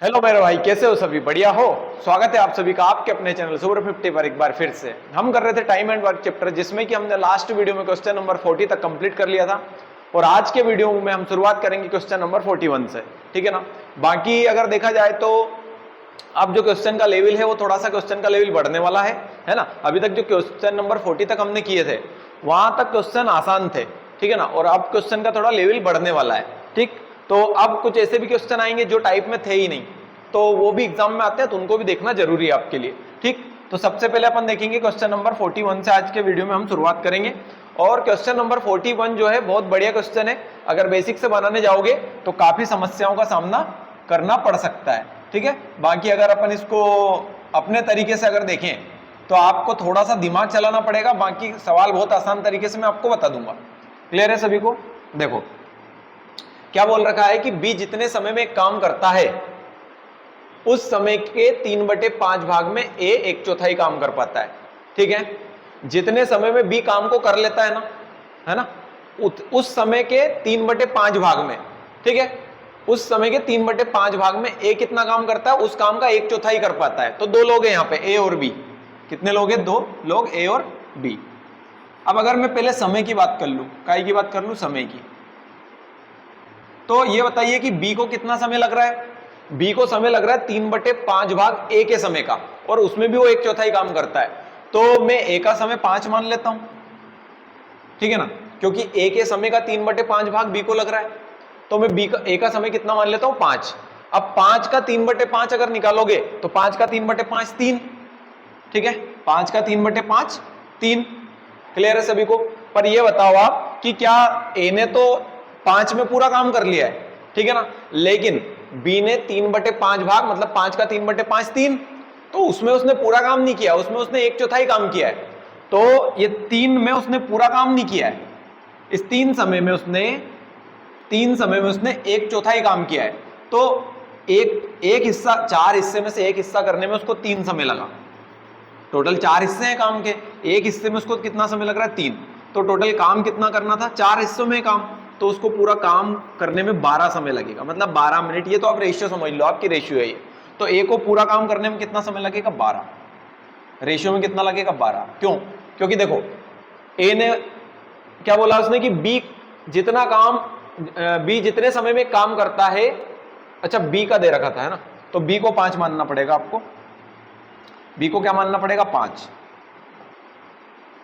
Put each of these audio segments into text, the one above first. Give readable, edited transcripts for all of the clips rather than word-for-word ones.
Hello मेरे भाई, कैसे हो? सभी बढ़िया हो? स्वागत है आप सभी का आपके अपने चैनल सुपर 50 पर एक बार फिर से। हम कर रहे थे टाइम एंड वर्क चैप्टर, जिसमें कि हमने लास्ट वीडियो में क्वेश्चन नंबर 40 तक कंप्लीट कर लिया था। और आज के वीडियो में हम शुरुआत करेंगे क्वेश्चन नंबर 41 से। ठीक है ना? बाकी अगर देखा जाए तो अब जो क्वेश्चन का लेवल है वो थोड़ा सा क्वेश्चन का लेवल बढ़ने वाला है ना? अभी तक जो क्वेश्चन नंबर 40 तक हमने किए थे वहां तक क्वेश्चन आसान थे, ठीक है ना? और अब क्वेश्चन का थोड़ा लेवल बढ़ने वाला है। ठीक, तो अब कुछ ऐसे भी क्वेश्चन आएंगे जो टाइप में थे ही नहीं, तो वो भी एग्जाम में आते हैं, तो उनको भी देखना जरूरी है आपके लिए। ठीक, तो सबसे पहले अपन देखेंगे क्वेश्चन नंबर 41 से आज के वीडियो में हम शुरुआत करेंगे। और क्वेश्चन नंबर 41 जो है बहुत बढ़िया क्वेश्चन है। अगर बेसिक से बनाने जाओगे तो काफी समस्याओं का सामना करना पड़ सकता है। ठीक है, बाकी अगर अपन इसको अपने तरीके से अगर देखें तो आपको थोड़ा सा दिमाग चलाना पड़ेगा, बाकी सवाल बहुत आसान तरीके से मैं आपको बता दूंगा। क्लियर है सभी को? देखो क्या बोल रखा है कि बी जितने समय में काम करता है उस समय के 3/5 भाग में ए 1/4 काम कर पाता है। ठीक है, जितने समय में बी काम को कर लेता है ना, उस समय के 3/5 भाग में, ठीक है, उस समय के 3/5 भाग में ए कितना काम करता है? उस काम का 1/4 कर पाता है। तो दो लोग हैं यहाँ पे, ए और बी। कितने लोग हैं? दो लोग, ए और बी। अब अगर मैं पहले समय की बात कर लूं, काय की बात कर लूं? समय की। तो ये बताइए कि बी को कितना समय लग रहा है? बी को समय लग रहा है 3/5 भाग ए के समय का, और उसमें भी वो 1/4 काम करता है। तो मैं ए का समय 5 मान लेता हूं, ठीक है ना, क्योंकि ए के समय का 3/5 भाग बी को लग रहा है। तो मैं बी का ए का समय कितना मान लेता हूं? 5। अब 5 का 3/5 अगर निकालोगे तो 5 का 3/5 3। ठीक है, 5 का 3/5 3। क्लियर है सभी को? पर ये बताओ आप कि क्या ए ने तो 5 में पूरा काम कर लिया है, ठीक है ना, लेकिन बी ने 3/5 भाग, मतलब 5 का 3/5 3, तो उसमें उसने पूरा काम नहीं किया, उसमें उसने 1/4 काम किया है। तो ये 3 में उसने पूरा काम नहीं किया है, इस 3 समय में उसने 1/4 काम किया है। तो एक हिस्सा, 4 हिस्से में से एक हिस्सा करने में उसको 3 समय लगा। टोटल 4 हिस्से हैं काम के, एक हिस्से में उसको कितना समय लग रहा है? 3। तो टोटल काम कितना करना था? 4 हिस्सों में काम, तो उसको पूरा काम करने में 12 समय लगेगा, मतलब 12 मिनट। ये तो आप रेशियो समझ लो, आपकी रेशियो है ये। तो ए को पूरा काम करने में कितना समय लगेगा? 12। रेशियो में कितना लगेगा? 12। क्यों? क्योंकि देखो ए ने क्या बोला उसने कि बी जितना काम, बी जितने समय में काम करता है, अच्छा बी का दे रखा था, है ना, तो बी को 5 मानना पड़ेगा आपको। बी को क्या मानना पड़ेगा? 5।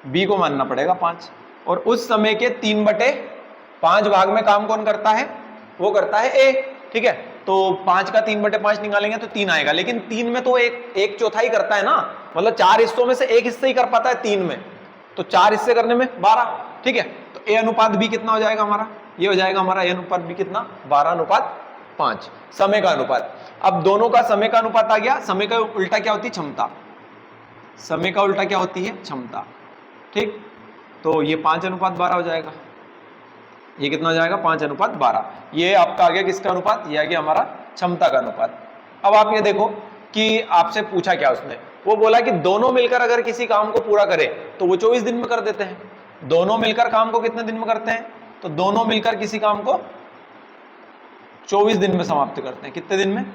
बी को मानना पड़ेगा 5। और उस समय के 3/5 भाग में काम कौन करता है? वो करता है ए। ठीक है, तो 5 का 3/5 निकालेंगे तो 3 आएगा, लेकिन 3 में तो 1/4 करता है ना, मतलब 4 हिस्सों में से एक हिस्सा ही कर पाता है 3 में, तो 4 हिस्से करने में 12। ठीक है, तो ए अनुपात बी कितना हो जाएगा हमारा? ये हो जाएगा हमारा ए अनुपात बी कितना? 12:5, समय का अनुपात। अब दोनों का समय का अनुपात आ गया। समय का उल्टा क्या होती है? क्षमता। समय का उल्टा क्या होती है? क्षमता। ठीक, तो ये 5:12 हो जाएगा। ये कितना हो जाएगा? 5:12। ये आपका आ गया किसका अनुपात? ये आ गया हमारा क्षमता का अनुपात। अब आप ये देखो कि आपसे पूछा क्या उसने, वो बोला कि दोनों मिलकर अगर किसी काम को पूरा करे तो वो 24 दिन में कर देते हैं। दोनों मिलकर काम को कितने दिन में करते हैं? तो दोनों मिलकर किसी काम को 24 दिन में समाप्त करते हैं। कितने दिन में?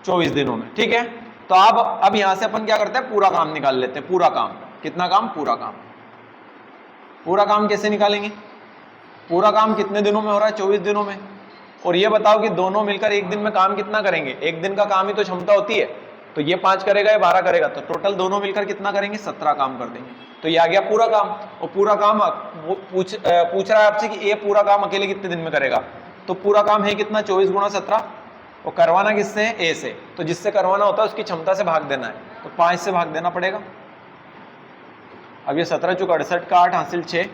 24 दिनों में। ठीक है, तो अब यहां से अपन क्या करते हैं? पूरा काम निकाल लेते हैं। पूरा काम कितना? काम पूरा काम। पूरा काम कैसे निकालेंगे? पूरा काम कितने दिनों में हो रहा है? 24 दिनों में। और ये बताओ कि दोनों मिलकर एक दिन में काम कितना करेंगे? एक दिन का काम ही तो क्षमता होती है, तो ये 5 करेगा, ये 12 करेगा, तो टोटल दोनों मिलकर कितना करेंगे? 17 काम कर देंगे। तो ये आ गया पूरा काम। और पूरा काम वो पूछ रहा है आपसे कि ये पूरा काम अकेले कितने दिन में करेगा? तो पूरा काम है कितना? 24 × 17। और करवाना किससे है? ए से। तो जिससे करवाना होता है उसकी क्षमता से भाग देना है, तो 5 से भाग देना पड़ेगा। अब ये 17 × 68 का 8 हासिल 6,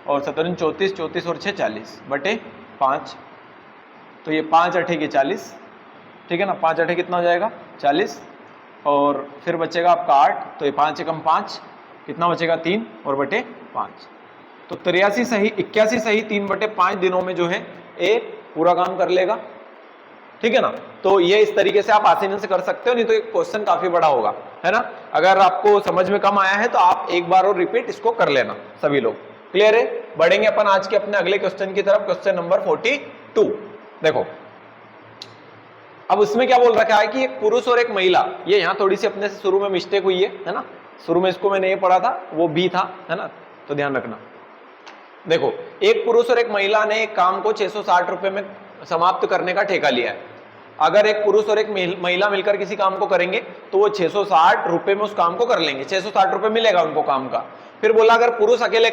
और 17 × 34, 34 और 6 40/5। तो ये 5 8 के 40, ठीक है ना, 5 8 कितना हो जाएगा? 40। और फिर बचेगा आपका 8, तो ये 5 एकम 5, कितना बचेगा? 3 और बटे 5। तो 81 सही 3/5 दिनों में जो है ए पूरा काम कर लेगा। ठीक है ना, तो ये इस तरीके से आप आसानी से कर सकते हो, नहीं तो ये क्वेश्चन काफी बड़ा होगा, है ना। अगर आपको समझ में कम आया है तो आप एक बार और रिपीट इसको कर लेना सभी लोग। क्लियर है? बढ़ेंगे अपन आज के अपने अगले क्वेश्चन की तरफ, क्वेश्चन नंबर 42। देखो अब उसमें क्या बोल रखा है कि एक पुरुष और एक महिला, ये यहाँ थोड़ी सी अपने से शुरू में मिस्टेक हुई है ना, शुरू में इसको मैंने ये पढ़ा था, वो बी था, है ना, तो ध्यान रखना। देखो, एक पुरुष और एक महिला ने एक काम को 660 रुपए में समाप्त करने का ठेका लिया है। अगर एक पुरुष और एक महिला मिलकर किसी काम को करेंगे तो वो 660 रुपए में उस काम को कर लेंगे, 660 रुपए मिलेगा उनको काम का। फिर बोला अगर पुरुष अकेले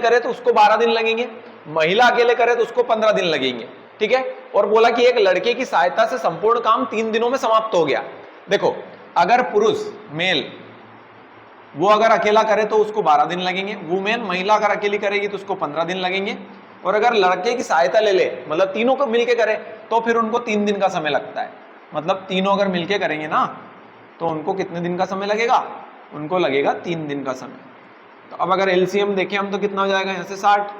करे तो उसको 12 दिन लगेंगे, महिला अकेले करे तो उसको 15 दिन लगेंगे, ठीक है। और बोला कि एक लड़के की सहायता से संपूर्ण काम 3 दिनों में समाप्त हो गया। देखो, अगर पुरुष मेल वो अगर अकेला करे तो उसको 12 दिन लगेंगे, वुमेन महिला अगर अकेली करेगी तो उसको 15 दिन लगेंगे, और अगर लड़के की सहायता ले ले, मतलब तीनों को मिलके करे, तो फिर उनको 3 दिन का समय लगता है। मतलब तीनों अगर मिलके करेंगे ना तो उनको कितने दिन का समय लगेगा, उनको लगेगा 3 दिन का समय। तो अब अगर एलसीएम देखें हम तो कितना हो जाएगा, यहाँ से 60,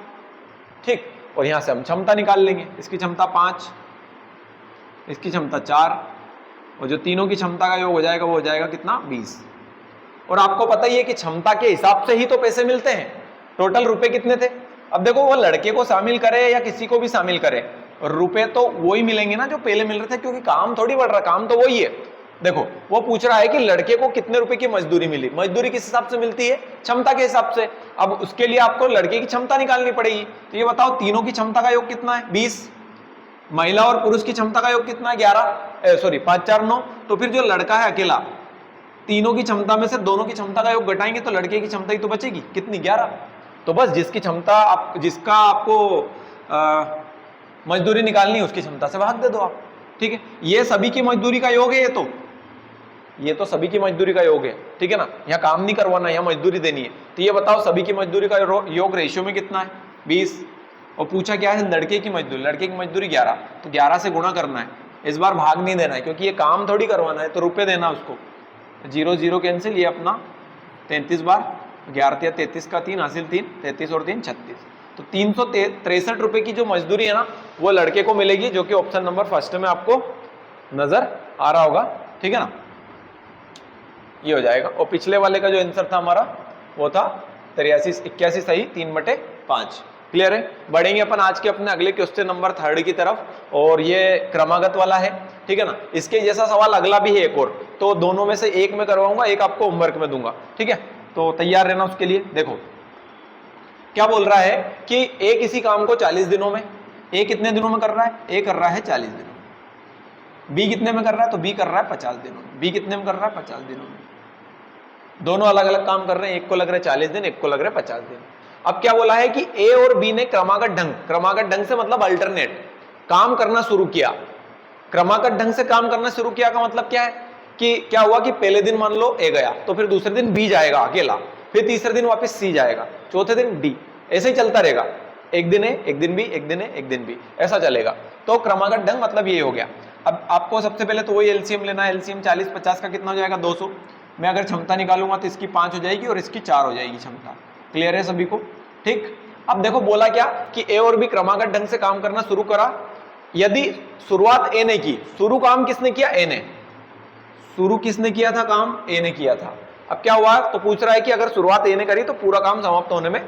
ठीक, और यहाँ से हम क्षमता निकाल लेंगे, इसकी क्षमता 5, इसकी क्षमता 4, और जो तीनों की क्षमता का योग हो जाएगा वो हो जाएगा कितना, 20। और आपको पता ही है कि क्षमता के हिसाब से ही तो पैसे मिलते हैं। टोटल रुपए कितने थे, अब देखो वो लड़के को शामिल करे या किसी को भी शामिल करे, रुपए तो वही मिलेंगे ना जो पहले मिल रहे थे, क्योंकि काम थोड़ी बढ़ रहा, काम तो वही है। देखो, वो पूछ रहा है कि लड़के को कितने रुपए की मजदूरी मिली, मजदूरी किस हिसाब से मिलती है, क्षमता के हिसाब से। अब उसके लिए आपको लड़के की क्षमता निकालनी पड़ेगी। तो ये बताओ तीनों की क्षमता का योग कितना है, 20, महिला और पुरुष की क्षमता का योग कितना है, 11, सॉरी 5 4 9। तो फिर जो लड़का है अकेला, तीनों की क्षमता में से दोनों की क्षमता का योग घटाएंगे तो लड़के की क्षमता ही तो बचेगी, कितनी, 11। तो बस जिसकी क्षमता जिसका आपको मजदूरी निकालनी है उसकी क्षमता से भाग दे दो आप, ठीक है। ये सभी की मजदूरी का योग है, ये तो सभी की मजदूरी का योग है, ठीक है ना। यहाँ काम नहीं करवाना, यहाँ मजदूरी देनी है। तो ये बताओ सभी की मजदूरी का योग रेशियो में कितना है, 20। और पूछा क्या है, लड़के की मजदूरी, लड़के की मजदूरी 11, तो 11 से गुणा करना है, इस बार भाग नहीं देना है, क्योंकि ये काम थोड़ी करवाना है, तो रुपए देना उसको। 0 0 कैंसिल, ये अपना 33 बार, 11 या 33 का 3 हासिल 3, 33 और 3 36। तो 363 रुपए की जो मजदूरी है ना वो लड़के को मिलेगी, जो कि ऑप्शन नंबर फर्स्ट में आपको नजर आ रहा होगा, ठीक है ना। ये हो जाएगा। और पिछले वाले का जो आंसर था हमारा वो था 83 81 सही, 3/5। क्लियर है। बढ़ेंगे अपन आज के अपने अगले क्वेश्चन नंबर 3 की तरफ, और ये क्रमागत वाला है, ठीक है ना। इसके जैसा सवाल अगला भी है एक और, तो दोनों में से एक में करवाऊंगा, एक आपको होमवर्क में दूंगा, ठीक है। तो तैयार रहना उसके लिए। देखो क्या बोल रहा है कि ए किसी काम को 40 दिनों में, ए कितने दिनों में कर रहा है, ए कर रहा है 40 दिनों में। बी कितने में कर रहा है, तो बी कर रहा है 50 दिनों में। बी कितने में कर रहा है, 50 दिनों में। दोनों अलग अलग काम कर रहे हैं, एक को लग रहा है 40 दिन, एक को लग रहा है 50 दिन। अब क्या बोला है कि ए और बी ने क्रमागत ढंग से मतलब अल्टरनेट काम करना शुरू किया। क्रमागत ढंग से काम करना शुरू किया का मतलब क्या है कि क्या हुआ कि पहले दिन मान लो ए गया, तो फिर दूसरे दिन बी जाएगा अकेला, फिर तीसरे दिन वापस सी जाएगा, चौथे दिन डी, ऐसे ही चलता रहेगा। एक दिन है, एक दिन बी, एक दिन है, एक दिन बी, ऐसा चलेगा। तो क्रमागत ढंग मतलब ये हो गया। अब आपको सबसे पहले तो वही एलसीएम लेना है। एलसीएम 40 50 का कितना हो जाएगा, 200। मैं अगर क्षमता निकालूंगा तो इसकी 5 हो जाएगी और इसकी 4 हो जाएगी क्षमता। क्लियर है सभी को, ठीक। अब देखो बोला क्या कि ए और बी क्रमागत ढंग से काम करना शुरू करा। यदि शुरुआत ए ने की, शुरू काम किसने किया, ए ने, शुरू किसने किया था काम, ए ने किया था। अब क्या हुआ, तो पूछ रहा है कि अगर शुरुआत ए ने करी तो पूरा काम समाप्त होने में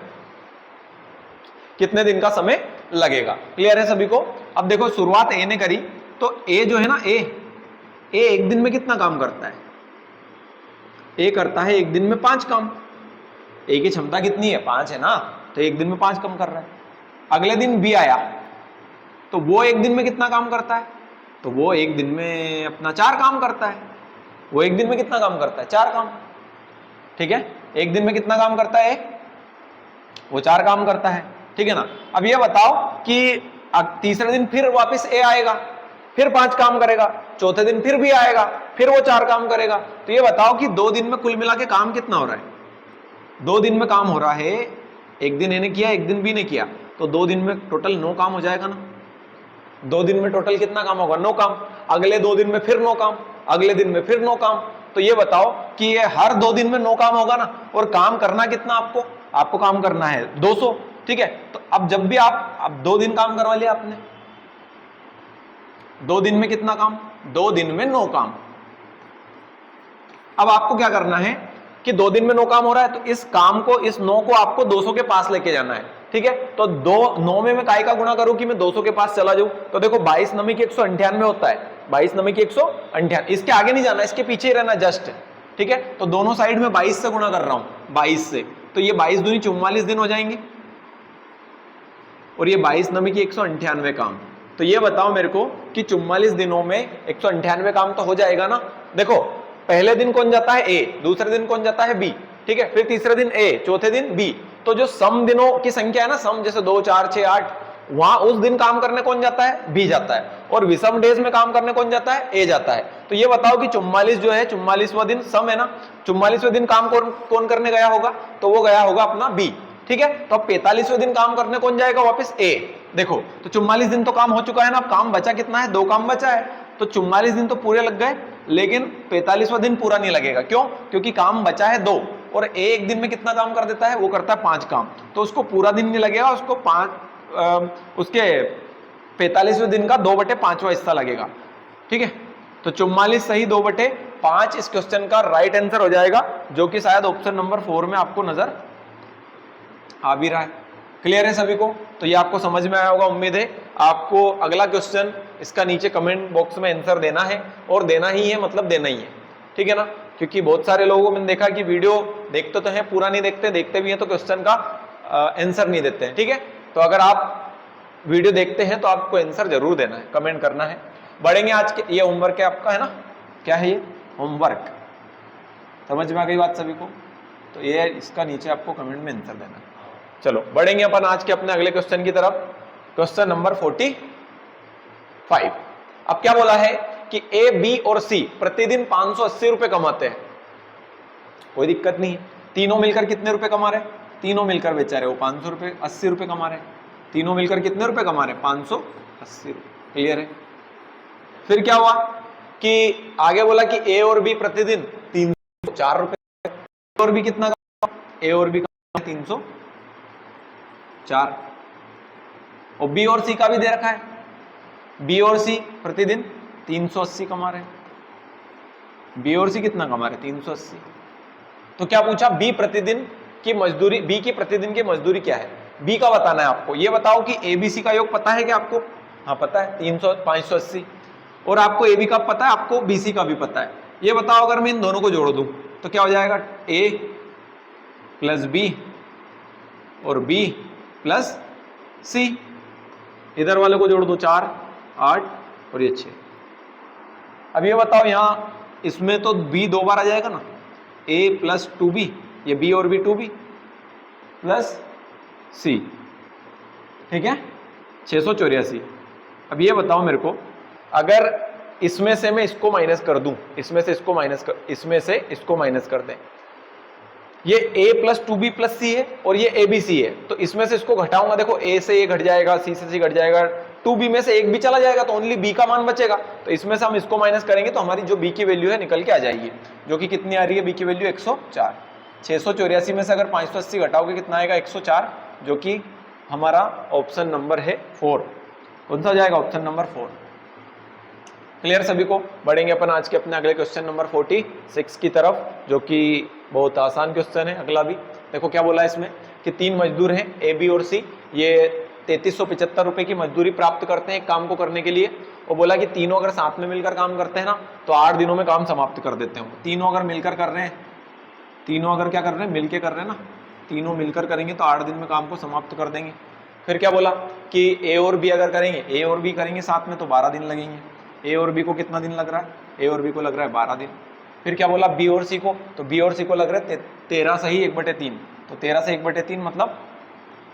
कितने दिन का समय लगेगा। क्लियर है सभी को। अब देखो शुरुआत ए ने करी, तो ए जो है ना, ए एक दिन में कितना काम करता है, ए करता है एक दिन में 5 काम। ए की क्षमता कितनी है, 5 है ना, तो एक दिन में 5 काम कर रहा है। अगले दिन बी आया, तो वो एक दिन में कितना काम करता है, तो वो एक दिन में अपना 4 काम करता है। वो एक दिन में कितना काम करता है, 4 काम, ठीक है। एक दिन में कितना काम करता है, वो 4 काम करता है, ठीक है ना। अब ये बताओ कि तीसरे दिन फिर वापस ए आएगा, फिर 5 काम करेगा, चौथे दिन फिर भी आएगा, फिर वो 4 काम करेगा। तो ये बताओ कि 2 दिन में कुल मिला के काम कितना हो रहा है, 2 दिन में काम हो रहा है। एक दिन ए ने किया, एक दिन बी ने किया, तो 2 दिन में टोटल 9 काम हो जाएगा ना। 2 दिन में टोटल कितना काम होगा, 9 काम। अगले 2 दिन में फिर 9 काम, अगले दिन में फिर 9 काम। तो ये बताओ कि ये हर 2 दिन में 9 काम होगा ना। और काम करना कितना, आपको काम करना है 200, ठीक है। तो अब जब भी अब 2 दिन काम करवा लिया आपने, 2 दिन में कितना काम, 2 दिन में 9 काम। अब आपको क्या करना है कि 2 दिन में 9 काम हो रहा है, तो इस काम को, इस 9 को आपको 200 के पास लेके जाना है, ठीक है। तो 9 में मैं काय का गुणा करूं कि मैं 200 के पास चला जाऊं, तो देखो 22 नमी की 198 होता है, 22 नमी की 198, इसके आगे नहीं जाना, इसके पीछे ही रहना जस्ट, ठीक है। तो दोनों साइड में 22 से गुणा कर रहा हूं, 22 से, तो ये 22 दूनी 44 दिन हो जाएंगे, और ये 22 नमी की 198 काम। तो ये बताओ मेरे को कि 44 दिनों में 198 काम तो हो जाएगा ना। देखो पहले दिन कौन जाता है ए, दूसरे दिन कौन जाता है बी, ठीक है, फिर तीसरे दिन ए, चौथे दिन बी। तो जो सम दिनों की संख्या है ना, सम जैसे 2 4 6 8, वहां उस दिन काम करने कौन जाता है, बी जाता है, और विषम डेज में काम करने कौन जाता है, ए जाता है। तो ये बताओ कि 44 जो है, 44वां दिन सम है ना, 44वें दिन काम कौन करने गया होगा, तो वो गया होगा अपना बी, ठीक है। तो अब 45वें दिन काम करने कौन जाएगा वापस, ए। देखो तो 44 दिन तो काम हो चुका है ना, अब काम बचा कितना है, 2 काम बचा है, तो 44 दिन तो पूरे लग गए, लेकिन 45वां दिन पूरा नहीं लगेगा। क्यों? क्योंकि काम बचा है 2, और एक दिन में कितना काम कर देता है, वो करता है 5 काम, तो उसको पूरा दिन नहीं लगेगा, उसको उसके 45वें दिन का 2/5वां हिस्सा लगेगा, ठीक है। तो 44 सही 2/5 इस क्वेश्चन का राइट आंसर हो जाएगा, जो कि शायद ऑप्शन नंबर 4 में आपको नजर आ भी रहा है। क्लियर है सभी को? तो ये आपको समझ में आया होगा, उम्मीद है। आपको अगला क्वेश्चन इसका नीचे कमेंट बॉक्स में आंसर देना है, और देना ही है मतलब देना ही है, ठीक है ना। क्योंकि बहुत सारे लोगों को मैंने देखा कि वीडियो देखते तो हैं, पूरा नहीं देखते, देखते भी हैं तो क्वेश्चन का आंसर नहीं देते हैं, ठीक है। तो अगर आप वीडियो देखते हैं तो आपको आंसर जरूर देना है, कमेंट करना है। बढ़ेंगे आज के, ये होमवर्क है आपका, है ना, क्या है ये होमवर्क, समझ में आ गई बात सभी को? तो ये इसका नीचे आपको कमेंट में आंसर देना है। चलो बढ़ेंगे अपन आज के अपने अगले क्वेश्चन की तरफ, क्वेश्चन नंबर 45। अब क्या बोला है कि ए, बी और सी प्रतिदिन 580 रुपए कमाते हैं, कोई दिक्कत नहीं है। तीनों मिलकर कितने रुपए कमा रहे हैं, तीनों मिलकर बेचारे वो 500 रुपए 80 रुपए कमा रहे हैं, तीनों मिलकर कितने रुपए कमा रहे हैं, 580 रुपए। क्लियर है? फिर क्या हुआ कि आगे बोला कि ए और बी प्रतिदिन 304 रुपए, और भी कितना, ए और बी 304, और बी और सी का भी दे रखा है, बी और सी प्रतिदिन 380 कमा रहे हैं, बी और सी कितना कमा रहे हैं, 380। तो क्या पूछा, बी प्रतिदिन की मजदूरी, बी की प्रतिदिन की मजदूरी क्या है, बी का बताना है आपको। ये बताओ कि ए बी सी का योग पता है क्या आपको? हाँ पता है, 580। और आपको ए बी का पता है, आपको बी सी का भी पता है। ये बताओ अगर मैं इन दोनों को जोड़ दूं तो क्या हो जाएगा, ए प्लस बी और बी प्लस सी, इधर वाले को जोड़ दो 4 8 और ये 6। अब ये बताओ यहां इसमें तो बी 2 बार आ जाएगा ना, ए प्लस 2b, ये बी और बी 2b प्लस सी, ठीक है, 684। अब ये बताओ मेरे को, अगर इसमें से मैं इसको माइनस कर दूं, इसमें से इसको माइनस कर, इसमें से इसको माइनस कर दें, ये a प्लस 2b प्लस सी है और ये ए बी सी है, तो इसमें से इसको घटाऊंगा, देखो a से a घट जाएगा, c से c घट जाएगा, 2b में से एक भी चला जाएगा तो ओनली b का मान बचेगा। तो इसमें से हम इसको माइनस करेंगे तो हमारी जो b की वैल्यू है निकल के आ जाएगी, जो कि कितनी आ रही है, b की वैल्यू 104। 684 में से अगर 580 घटाओगे कितना आएगा, 104, जो कि हमारा ऑप्शन नंबर है 4। कौन सा हो जाएगा, ऑप्शन नंबर 4। क्लियर सभी को? बढ़ेंगे अपन आज के अपने अगले क्वेश्चन नंबर 46 की तरफ, जो कि बहुत आसान क्वेश्चन है अगला भी। देखो क्या बोला है इसमें कि 3 मजदूर हैं ए बी और सी, ये 3375 रुपए की मजदूरी प्राप्त करते हैं एक काम को करने के लिए। और बोला कि तीनों अगर साथ में मिलकर काम करते हैं ना तो 8 दिनों में काम समाप्त कर देते हैं। तीनों अगर मिलकर कर रहे हैं, तीनों अगर क्या कर रहे हैं, मिलकर कर रहे हैं ना, तीनों मिलकर करेंगे तो 8 दिन में काम को समाप्त कर देंगे। फिर क्या बोला कि ए और बी अगर करेंगे, ए और बी करेंगे साथ में तो 12 दिन लगेंगे। ए और बी को कितना दिन लग रहा है, ए और बी को लग रहा है 12 दिन। फिर क्या बोला बी और सी को, तो बी और सी को लग रहा है 13 सही 1/3, तो 13 से 1/3 मतलब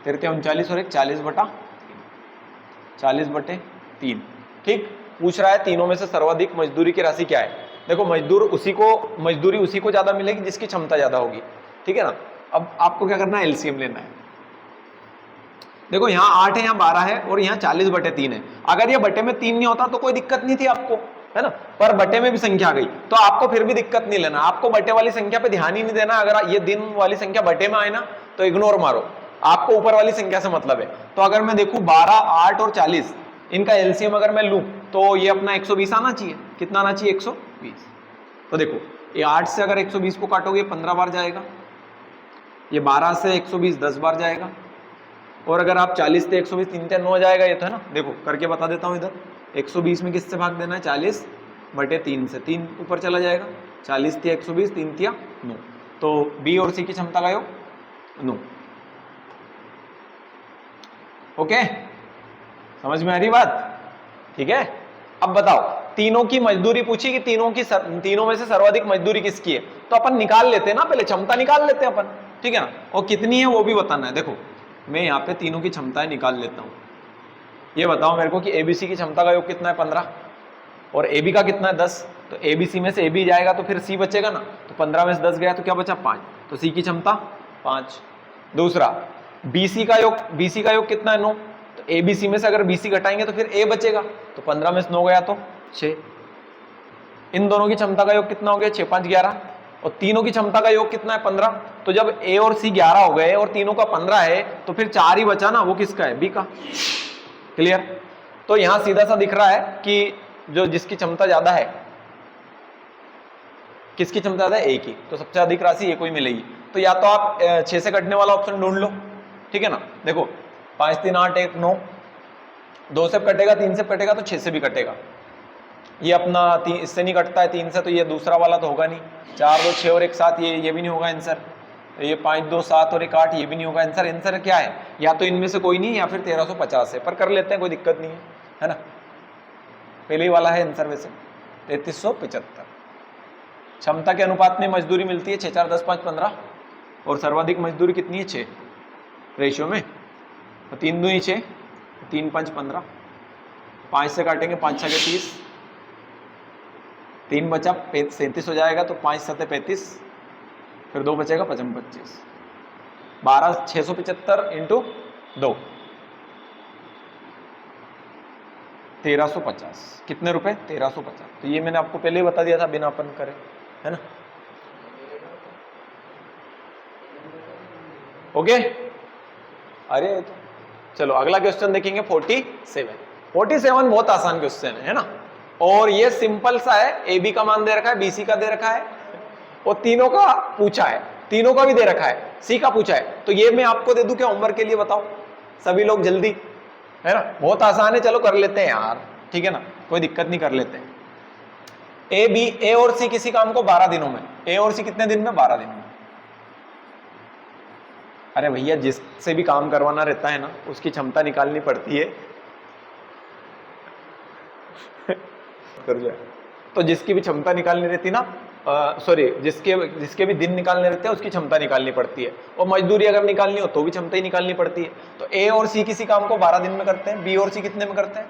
13 39 और 1 40/3। ठीक, पूछ रहा है तीनों में से सर्वाधिक मजदूरी की राशि क्या है। देखो मजदूरी उसी को ज्यादा मिलेगी जिसकी क्षमता ज्यादा होगी, ठीक है ना। अब आपको क्या करना है, एलसीएम लेना है। देखो यहाँ 8 है, यहाँ 12 है और यहाँ 40/3 है। अगर ये बटे में 3 नहीं होता तो कोई दिक्कत नहीं थी आपको, है ना, पर बटे में भी संख्या आ गई तो आपको फिर भी दिक्कत नहीं लेना, आपको बटे वाली संख्या पे ध्यान ही नहीं देना। अगर ये दिन वाली संख्या बटे में आए ना तो इग्नोर मारो, आपको ऊपर वाली संख्या से मतलब है। तो अगर मैं देखूं 12, 8 और 40, इनका एलसीएम अगर मैं लूं तो ये अपना 120 आना चाहिए। कितना आना चाहिए, 120। तो देखो ये 8 से अगर 120 को काटोगे 15 बार जाएगा, ये 12 से 120 10 बार जाएगा, और अगर आप 40 से 120 3 3 9 जाएगा ये तो, है ना। देखो करके बता देता हूँ। इधर 120 में किससे भाग देना है, 40 बटे 3 से, 3 ऊपर चला जाएगा, 40 थी 120, 3 थिया 9, तो बी और सी की क्षमता का योग 9। ओके, समझ में आ रही बात? ठीक है। अब बताओ, तीनों की मजदूरी पूछी कि तीनों में से सर्वाधिक मजदूरी किसकी है, तो अपन निकाल लेते हैं ना, पहले क्षमता निकाल लेते हैं अपन, ठीक है ना, और कितनी है वो भी बताना है। देखो मैं यहाँ पे तीनों की क्षमताएं निकाल लेता हूँ। ये बताओ मेरे को कि एबीसी की क्षमता का योग कितना है, 15, और ए बी का कितना है, 10। तो ए बी सी में से ए बी जाएगा तो फिर सी बचेगा ना, तो 15 में से 10 गया तो क्या बचा, 5, तो सी की क्षमता 5। दूसरा बी सी का योग कितना है, 9, तो ए बी सी में से अगर बी सी घटाएंगे तो फिर ए बचेगा, तो 15 में से 9 गया तो 6। इन दोनों की क्षमता का योग कितना हो गया, 6 5 11, और तीनों की क्षमता का योग कितना है, 15। तो जब ए और सी 11 हो गए और तीनों का 15 है, तो फिर 4 ही बचा ना, वो किसका है, बी का। क्लियर? तो यहां सीधा सा दिख रहा है कि जो जिसकी क्षमता ज्यादा है, किसकी क्षमता ज्यादा है, ए की, तो सबसे अधिक राशि ए को ही मिलेगी। तो या तो आप 6 से कटने वाला ऑप्शन ढूंढ लो, ठीक है ना। देखो 5 3 8 1 9, 2 से कटेगा, 3 से कटेगा, तो 6 से भी कटेगा। ये अपना इससे नहीं कटता है 3 से, तो ये दूसरा वाला तो होगा नहीं। 4 2 6 और 1 7, ये भी नहीं होगा आंसर। ये 5 2 7 और 1 8, ये भी नहीं होगा आंसर। आंसर क्या है, या तो इनमें से कोई नहीं, या फिर 1350 है, पर कर लेते हैं, कोई दिक्कत नहीं है ना। पहले ही वाला है आंसर वैसे 3375। क्षमता के अनुपात में मजदूरी मिलती है 6 4 10 5 15, और सर्वाधिक मजदूरी कितनी है, 6 रेशियो में, तो 3 दूनी 6, 3 5 15, 5 से काटेंगे 5 6 30, 3 बचा 37 हो जाएगा, तो 5 7 35, फिर 2 बचेगा 55 25, 12 675 इंटू 2 1350, कितने रुपए, 1350। तो ये मैंने आपको पहले ही बता दिया था बिना अपन करे, है ना। ओके, अरे तो चलो अगला क्वेश्चन देखेंगे 47 बहुत आसान क्वेश्चन है ना, और ये सिंपल सा है। ए बी का मान दे रखा है, बी सी का दे रखा है, और तीनों का पूछा है, तीनों का भी दे रखा है, सी का पूछा है। तो ये मैं आपको दे दूं क्या होमवर्क के लिए, बताओ सभी लोग जल्दी, है ना। बहुत आसान है, चलो कर लेते हैं यार, ठीक है ना, कोई दिक्कत नहीं, कर लेते हैं। ए और सी किसी काम को 12 दिनों में, ए और सी कितने दिन में, 12 दिन में। अरे भैया जिससे भी काम करवाना रहता है ना, उसकी क्षमता निकालनी पड़ती है। कर जाए तो जिसकी भी क्षमता निकालनी रहती ना, सॉरी जिसके भी दिन निकालने रहते हैं, उसकी क्षमता निकालनी पड़ती है, और मजदूरी अगर निकालनी हो तो भी क्षमता ही निकालनी पड़ती है। तो ए और सी किसी काम को 12 दिन में करते हैं, बी और सी कितने में करते हैं,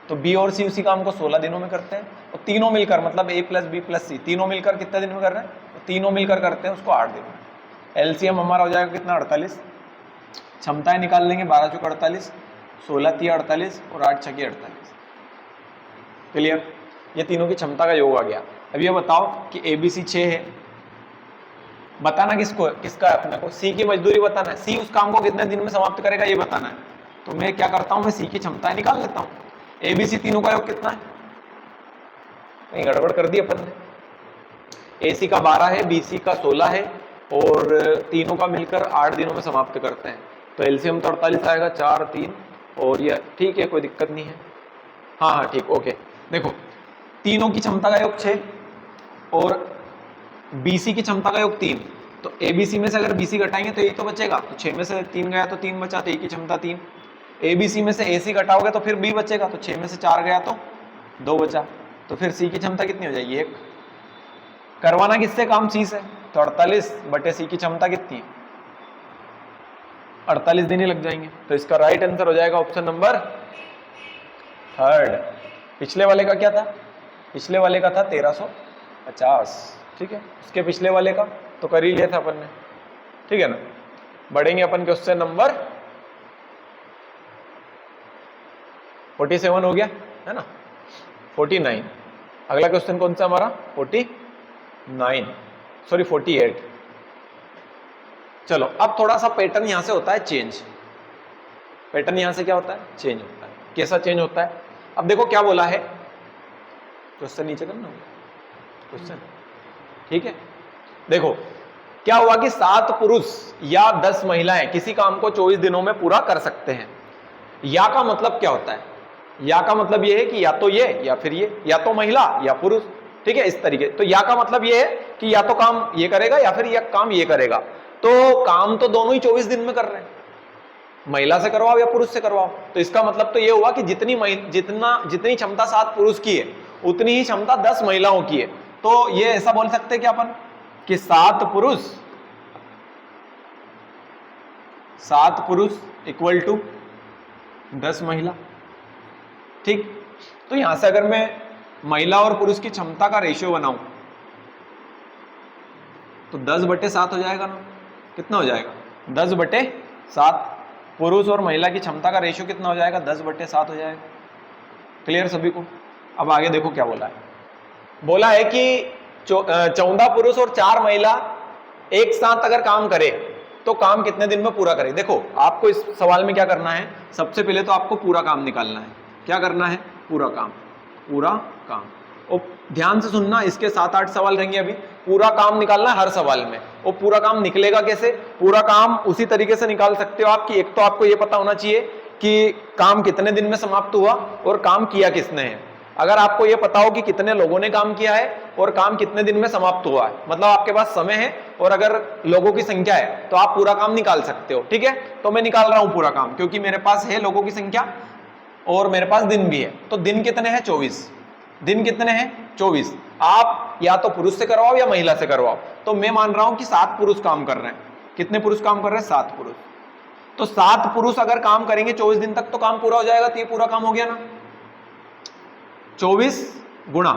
तो बी और सी उसी काम को 16 दिनों में करते हैं, और तीनों मिलकर, मतलब ए प्लस बी प्लस सी, तीनों मिलकर कितने दिन में कर रहे हैं, तो तीनों मिलकर करते हैं उसको 8 दिन में। एलसीएम हमारा हो जाएगा कितना, 48। क्षमताएं निकाल लेंगे, 12 चौक 48, 16 3 48, और 8 6 48। क्लियर? ये तीनों की क्षमता का योग आ गया। अब ये बताओ कि एबीसी 6 है, बताना किसका है अपने को, सी की मजदूरी बताना है, सी उस काम को कितने दिन में समाप्त करेगा ये बताना है। तो मैं क्या करता हूं, मैं सी की क्षमताएं निकाल लेता हूं। एबीसी तीनों का योग कितना है, नहीं गड़बड़ कर दी अपन ने। एसी का 12 है, बीसी का 16 है, और तीनों का मिलकर 8 दिनों में समाप्त करते हैं। तो एलसीएम तो 48 आएगा, 4 3, और ये ठीक है, कोई दिक्कत नहीं है। हाँ ठीक, ओके। देखो तीनों की क्षमता का योग 6, और बीसी की क्षमता का योग 3, तो एबीसी में से अगर बीसी घटाएंगे तो ये तो बचेगा, तो 6 में से 3 गया तो 3 बचा, तो ए की क्षमता 3। एबीसी में से एसी घटाओगे तो फिर बी बचेगा, तो 6 में से 4 गया तो 2 बचा, तो फिर सी की क्षमता कितनी हो जाएगी, 1। करवाना किससे काम, सी से, तो 48 बटे सी की क्षमता कितनी है, 48 दिन ही लग जाएंगे। तो इसका राइट आंसर हो जाएगा ऑप्शन नंबर 3। पिछले वाले का क्या था, पिछले वाले का था 1350, ठीक है। उसके पिछले वाले का तो कर ही लिया था अपन ने, ठीक है ना। बढ़ेंगे अपन क्वेश्चन नंबर 47 हो गया है ना, 49। अगला क्वेश्चन कौन सा हमारा, 48। चलो अब थोड़ा सा पैटर्न यहां से होता है चेंज, पैटर्न यहां से क्या होता है, चेंज होता है। कैसा चेंज होता है, अब देखो क्या बोला है, क्वेश्चन नीचे करना, क्वेश्चन ठीक है, देखो क्या हुआ कि 7 पुरुष या 10 महिलाएं किसी काम को 24 दिनों में पूरा कर सकते हैं। या का मतलब क्या होता है, या का मतलब ये है कि या तो ये या फिर ये, या तो महिला या पुरुष, ठीक है, इस तरीके। तो या का मतलब ये है कि या तो काम ये करेगा या फिर या काम ये करेगा। तो काम तो दोनों ही 24 दिन में कर रहे हैं, महिला से करवाओ या पुरुष से करवाओ। तो इसका मतलब तो ये हुआ कि जितनी क्षमता 7 पुरुष की है उतनी ही क्षमता 10 महिलाओं की है। तो ये ऐसा बोल सकते हैं कि अपन कि 7 पुरुष इक्वल टू 10 महिला। ठीक, तो यहां से अगर मैं महिला और पुरुष की क्षमता का रेशियो बनाऊं तो 10/7 हो जाएगा ना। कितना हो जाएगा, 10/7। पुरुष और महिला की क्षमता का रेशियो कितना हो जाएगा, 10/7 हो जाएगा। क्लियर सभी को। अब आगे देखो क्या बोला है, बोला है कि 14 पुरुष और 4 महिला एक साथ अगर काम करे तो काम कितने दिन में पूरा करे। देखो आपको इस सवाल में क्या करना है, सबसे पहले तो आपको पूरा काम निकालना है। क्या करना है, पूरा काम, पूरा काम। और ध्यान से सुनना, इसके 7-8 सवाल रहेंगे अभी। पूरा काम निकालना है हर सवाल में। और पूरा काम निकलेगा कैसे, पूरा काम उसी तरीके से निकाल सकते हो आप कि एक तो आपको ये पता होना चाहिए कि काम कितने दिन में समाप्त हुआ और काम किया किसने है। अगर आपको ये पता हो कि कितने लोगों ने काम किया है और काम कितने दिन में समाप्त हुआ है, मतलब आपके पास समय है और अगर लोगों की संख्या है, तो आप पूरा काम निकाल सकते हो। ठीक है, तो मैं निकाल रहा हूं पूरा काम, क्योंकि मेरे पास है लोगों की संख्या और मेरे पास दिन भी है। तो दिन कितने हैं, 24। दिन कितने हैं, 24। आप या तो पुरुष से करवाओ या महिला से करवाओ। तो मैं मान रहा हूं कि 7 पुरुष काम कर रहे हैं। कितने पुरुष काम कर रहे हैं, 7 पुरुष। तो 7 पुरुष अगर काम करेंगे 24 दिन तक तो काम पूरा हो जाएगा। तो ये पूरा काम हो गया ना। 24 गुणा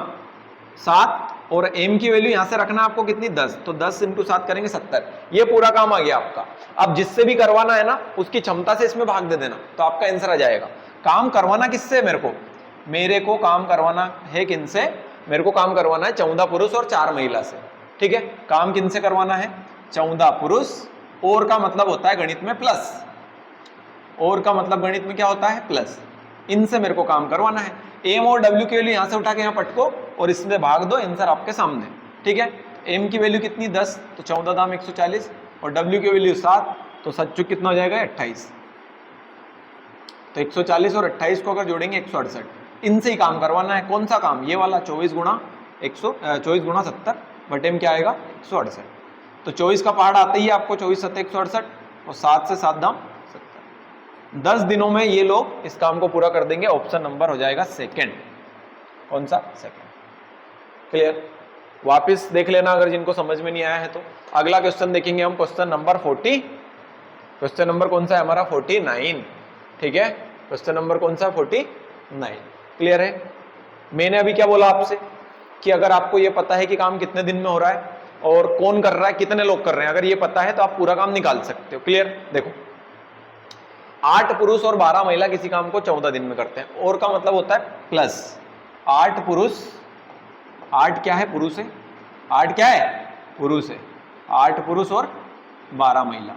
7 और m की वैल्यू यहां से रखना आपको कितनी, 10। तो 10 × 7 करेंगे 70। ये पूरा काम आ गया आपका। अब जिससे भी करवाना है ना उसकी क्षमता से इसमें भाग दे देना, तो आपका आंसर आ जाएगा। काम करवाना किससे, मेरे को काम करवाना है किनसे, मेरे को काम करवाना है 14 पुरुष और 4 महिला से। ठीक है, काम किनसे करवाना है, 14 पुरुष। और का मतलब होता है गणित में प्लस, और का मतलब गणित में क्या होता है, प्लस। इनसे मेरे को काम करवाना है। एम और डब्ल्यू की वैल्यू यहां से उठा के यहां पटको और इसमें भाग दो, आंसर आपके सामने। ठीक है, एम की वैल्यू कितनी, 10, तो 14 दाम 140, और डब्ल्यू की वैल्यू 7, तो 7 कितना हो जाएगा, 28। तो 140 और 28 को अगर जोड़ेंगे 168। इनसे ही काम करवाना है। कौन सा काम, ये वाला 24 गुणा 70 बट एम क्या आएगा, 168। तो 24 का पहाड़ आता ही है आपको, 24 7 168 और 7 से 7 दाम 70। 10 दिनों में ये लोग इस काम को पूरा कर देंगे। ऑप्शन नंबर हो जाएगा सेकंड। कौन सा, सेकंड। क्लियर, वापस देख लेना अगर जिनको समझ में नहीं आया है तो। अगला क्वेश्चन देखेंगे हम, क्वेश्चन नंबर 40। क्वेश्चन नंबर कौन सा है हमारा, 49। ठीक है, क्वेश्चन नंबर कौन सा, 49। क्लियर है। मैंने अभी क्या बोला आपसे कि अगर आपको ये पता है कि काम कितने दिन में हो रहा है और कौन कर रहा है, कितने लोग कर रहे हैं, अगर ये पता है तो आप पूरा काम निकाल सकते हो। क्लियर, देखो 8 पुरुष और 12 महिला किसी काम को 14 दिन में करते हैं। और का मतलब होता है प्लस 8 पुरुष, 8 क्या है, पुरुष है, 8 क्या है, पुरुष है। 8 पुरुष और 12 महिला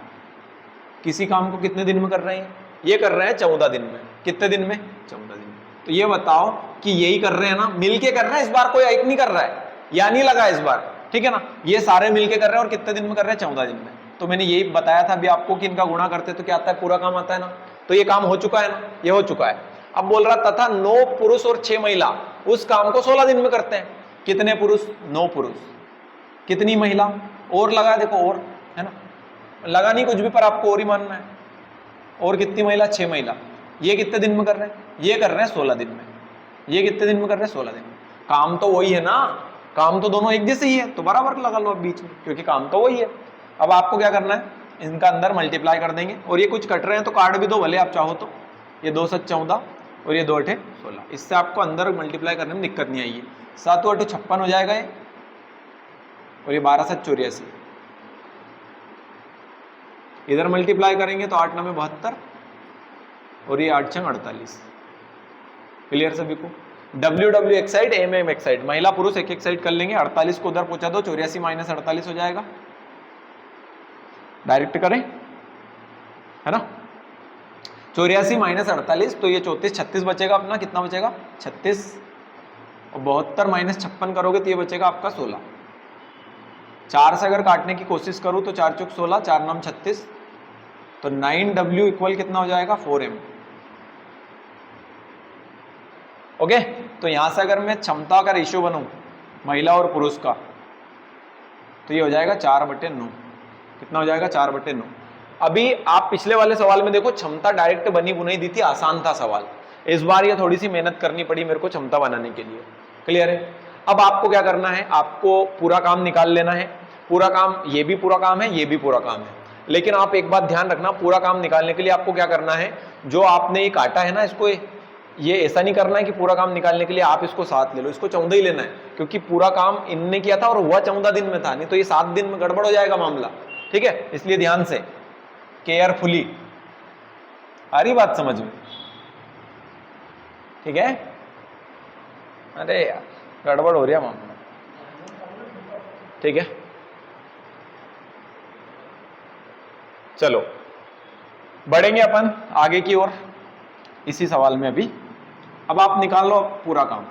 किसी काम को कितने दिन में कर रहे हैं, ये कर रहे हैं 14 दिन में। कितने दिन में, 14 दिन में। तो ये बताओ कि यही कर रहे हैं ना, मिलके कर रहे हैं, इस बार कोई एक नहीं कर रहा है या नहीं लगा इस बार। ठीक है ना, ये सारे मिलके कर रहे हैं और कितने दिन में कर रहे हैं, 14 दिन में। तो मैंने यही बताया था अभी आपको कि इनका गुणा करते तो क्या आता है, पूरा काम आता है ना। तो ये काम हो चुका है ना, ये हो चुका है। अब बोल रहा तथा 9 पुरुष और 6 महिला उस काम को 16 दिन में करते हैं। कितने पुरुष, 9 पुरुष। कितनी महिला, और लगा, देखो और है ना, लगा नहीं कुछ भी पर आपको और ही मानना है। और कितनी महिला, 6 महिला। ये कितने दिन में कर रहे हैं, ये कर रहे हैं 16 दिन में। ये कितने दिन में कर रहे हैं, 16 दिन में। काम तो वही है ना, काम तो दोनों एक जैसे ही है, तो बराबर लगा लो अब बीच में, क्योंकि काम तो वही है। अब आपको क्या करना है, इनका अंदर मल्टीप्लाई कर देंगे। और ये कुछ कट रहे हैं तो काट भी दो भले आप चाहो तो। ये 2 7 14 और ये 2 8 16। इससे आपको अंदर मल्टीप्लाई करने में दिक्कत नहीं आएगी। 7 8 56 हो जाएगा ये, और ये 12 7 84। इधर मल्टीप्लाई करेंगे तो 8 9 72 और ये 8 6 48। क्लियर सभी को। डब्ल्यू डब्ल्यू एक साइड, एम एम एक साइड, महिला पुरुष एक एक साइड कर लेंगे। 48 को उधर पहुंचा दो, 84 - 48 हो जाएगा। डायरेक्ट करें, है ना। 84 - 48 तो ये 34 36 बचेगा अपना। कितना बचेगा, 36। और 72 - 56 करोगे तो ये बचेगा आपका 16। 4 से अगर काटने की कोशिश करूं तो 4 चौक 16, 4 नाम 36, तो 9W इक्वल कितना हो जाएगा 4M। ओके, तो यहां से अगर मैं क्षमता का रेशियो बनूं महिला और पुरुष का, तो ये हो जाएगा 4/9। कितना हो जाएगा 4/9। अभी आप पिछले वाले सवाल में देखो क्षमता डायरेक्ट बनी बुनाई दी थी, आसान था सवाल। इस बार ये थोड़ी सी मेहनत करनी पड़ी मेरे को क्षमता बनाने के लिए। क्लियर है? अब आपको क्या करना है, आपको पूरा काम निकाल लेना है। पूरा काम, ये भी पूरा काम है, ये भी पूरा काम है, लेकिन आप एक बात ध्यान रखना, पूरा काम निकालने के लिए आपको क्या करना है, जो आपने ये काटा है ना, इसको ये ऐसा नहीं करना है कि पूरा काम निकालने के लिए आप इसको 7 ले लो, इसको 14 ही लेना है, क्योंकि पूरा काम इनने किया था और हुआ 14 दिन में था, नहीं तो ये 7 दिन में गड़बड़ हो जाएगा मामला। ठीक है, इसलिए ध्यान से, केयरफुली। आ रही बात समझ में? ठीक है, अरे यार गड़बड़ हो रही है मामला। ठीक है, चलो बढ़ेंगे अपन आगे की ओर इसी सवाल में। अभी अब आप निकाल लो पूरा काम।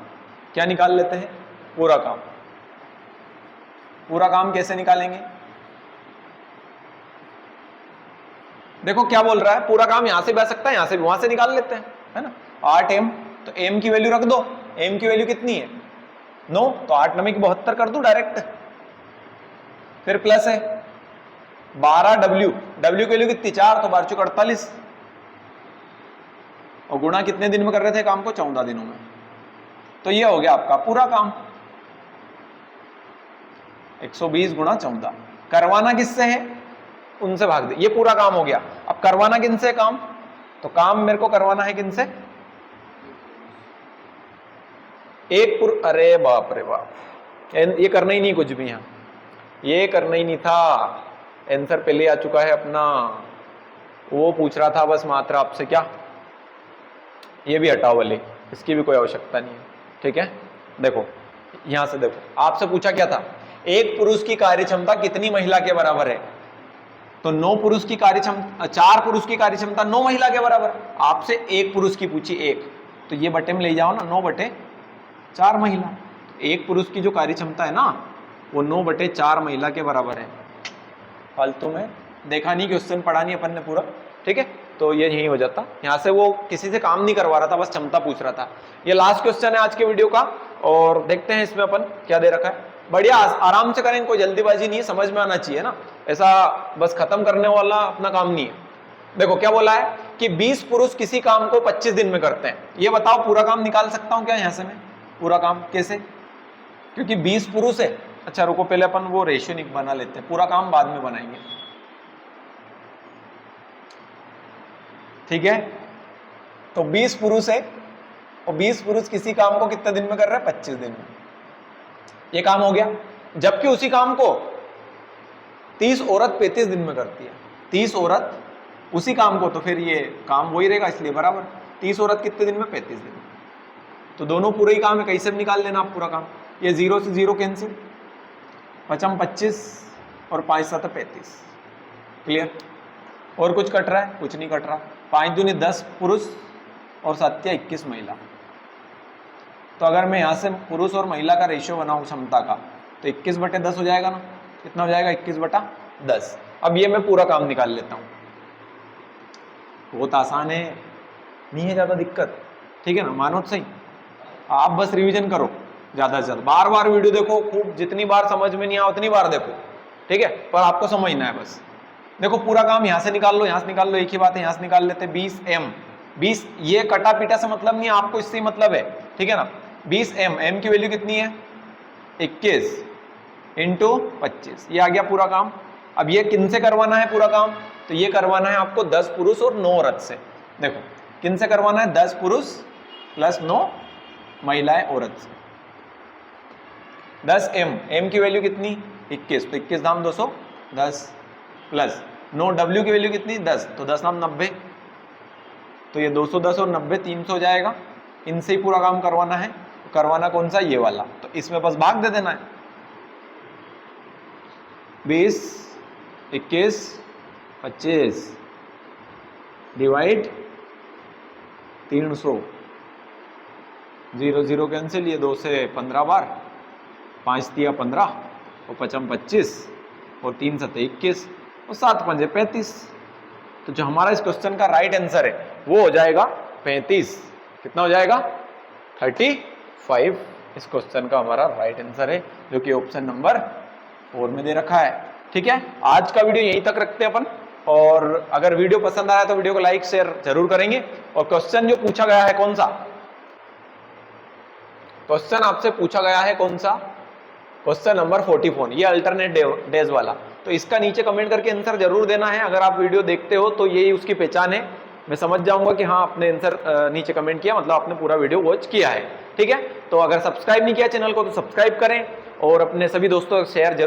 क्या निकाल लेते हैं? पूरा काम। पूरा काम कैसे निकालेंगे? देखो क्या बोल रहा है, पूरा काम यहां से भी आ सकता है, यहां से भी, वहां से निकाल लेते हैं, है ना। 8M, तो M की वैल्यू रख दो। M की वैल्यू कितनी है 9, तो 8 9 72 कर दूं डायरेक्ट। फिर प्लस है 12W, W की वैल्यू कितनी 4, तो 12 चौक 48, और गुणा कितने दिन में कर रहे थे काम को? 14 दिनों में। तो ये हो गया आपका पूरा काम। 120 गुणा 14। करवाना किससे है? उनसे भाग दे, ये पूरा काम हो गया। अब करवाना किनसे काम? तो काम मेरे को करवाना है किनसे? अरे बाप रे बाप, ये करना ही नहीं कुछ भी, यहां ये करना ही नहीं था। आंसर पहले आ चुका है अपना। वो पूछ रहा था बस मात्रा आपसे, क्या ये भी हटाओ वाले, इसकी भी कोई आवश्यकता नहीं है। ठीक है, देखो यहां से देखो, आपसे पूछा क्या था, एक पुरुष की कार्यक्षमता कितनी महिला के बराबर है? तो 9 पुरुष की कार्यक्षमता, 4 पुरुष की कार्यक्षमता 9 महिला के बराबर। आपसे एक पुरुष की पूछी, एक, तो ये बटे में ले जाओ ना, 9/4 महिला। एक पुरुष की जो कार्यक्षमता है ना, वो 9/4 महिला के बराबर है। फालतू में देखा नहीं, क्वेश्चन पढ़ा नहीं अपन ने पूरा। ठीक है, तो ये यही हो जाता। यहाँ से वो किसी से काम नहीं करवा रहा था, बस क्षमता पूछ रहा था। ये लास्ट क्वेश्चन है आज के वीडियो का, और देखते हैं इसमें अपन क्या दे रखा है। बढ़िया, आराम से करेंगे, कोई जल्दीबाजी नहीं है, समझ में आना चाहिए ना, ऐसा बस खत्म करने वाला अपना काम नहीं है। देखो क्या बोला है कि 20 पुरुष किसी काम को 25 दिन में करते हैं। ये बताओ पूरा काम निकाल सकता हूं क्या यहां से मैं? पूरा काम कैसे? क्योंकि 20 पुरुष है। अच्छा रुको, पहले अपन वो रेशियो बना लेते हैं, पूरा काम बाद में बनाएंगे। ठीक है, तो 20 पुरुष है, और 20 पुरुष किसी काम को कितने दिन में कर रहे हैं? 25 दिन में। ये काम हो गया। जबकि उसी काम को 30 औरत 35 दिन में करती है। 30 औरत उसी काम को, तो फिर ये काम वही रहेगा, इसलिए बराबर। 30 औरत कितने दिन में? 35 दिन में। तो दोनों पूरे ही काम है, कैसे भी निकाल लेना आप पूरा काम। ये 0 से 0 कैंसिल, 5 25 और 5 7 35। क्लियर? और कुछ कट रहा है? कुछ नहीं कट रहा। 5 दूनी 10 पुरुष और 7 21 महिला। तो अगर मैं यहाँ से पुरुष और महिला का रेशियो बनाऊं क्षमता का, तो 21/10 हो जाएगा ना। कितना हो जाएगा? 21/10। अब ये मैं पूरा काम निकाल लेता हूँ। बहुत आसान है, नहीं है ज़्यादा दिक्कत। ठीक है ना, मानो तो सही। आप बस रिवीजन करो ज़्यादा से ज़्यादा, बार बार वीडियो देखो खूब, जितनी बार समझ में नहीं आया उतनी बार देखो। ठीक है, पर आपको समझना है बस। देखो पूरा काम यहाँ से निकाल लो, यहाँ से निकाल लो, एक ही बात है। यहाँ से निकाल लेते हैं 20M। 20, ये कटा पीटा से मतलब नहीं है आपको, इससे मतलब है। ठीक है ना, 20M, M की वैल्यू कितनी है? 21 × 25, ये आ गया पूरा काम। अब ये किन से करवाना है पूरा काम? तो ये करवाना है आपको 10 पुरुष और 9 औरत से। देखो किन से करवाना है? 10 पुरुष प्लस 9 महिलाएं औरत से। 10M, M की वैल्यू कितनी? 21, तो 21 दाम 210 प्लस 9 W की वैल्यू कितनी? 10, तो 10 नाम 90, तो ये 210 और 90 300 हो जाएगा। इनसे ही पूरा काम करवाना है। करवाना कौन सा? ये वाला। तो इसमें बस भाग दे देना है। 20 21 25 डिवाइड 300, 0 0 कैंसिल, ये 2 से 15 बार, 5 दिया 15, और 5 25 और 3 7 21 और 7 5 35। तो जो हमारा इस क्वेश्चन का राइट आंसर है वो हो जाएगा 35। कितना हो जाएगा? 35। इस क्वेश्चन का हमारा राइट आंसर है, जो कि ऑप्शन नंबर 4 में दे रखा है। ठीक है, आज का वीडियो यहीं तक रखते हैं अपन, और अगर वीडियो पसंद आया तो वीडियो को लाइक शेयर जरूर करेंगे। और क्वेश्चन जो पूछा गया है कौन सा, क्वेश्चन आपसे पूछा गया है कौन सा? क्वेश्चन नंबर 44, ये अल्टरनेट डेज वाला। तो इसका नीचे कमेंट करके आंसर जरूर देना है। अगर आप वीडियो देखते हो तो यही उसकी पहचान है, मैं समझ जाऊंगा कि हाँ आपने आंसर नीचे कमेंट किया, मतलब आपने पूरा वीडियो वॉच किया है। ठीक है, तो अगर सब्सक्राइब नहीं किया चैनल को तो सब्सक्राइब करें और अपने सभी दोस्तों को शेयर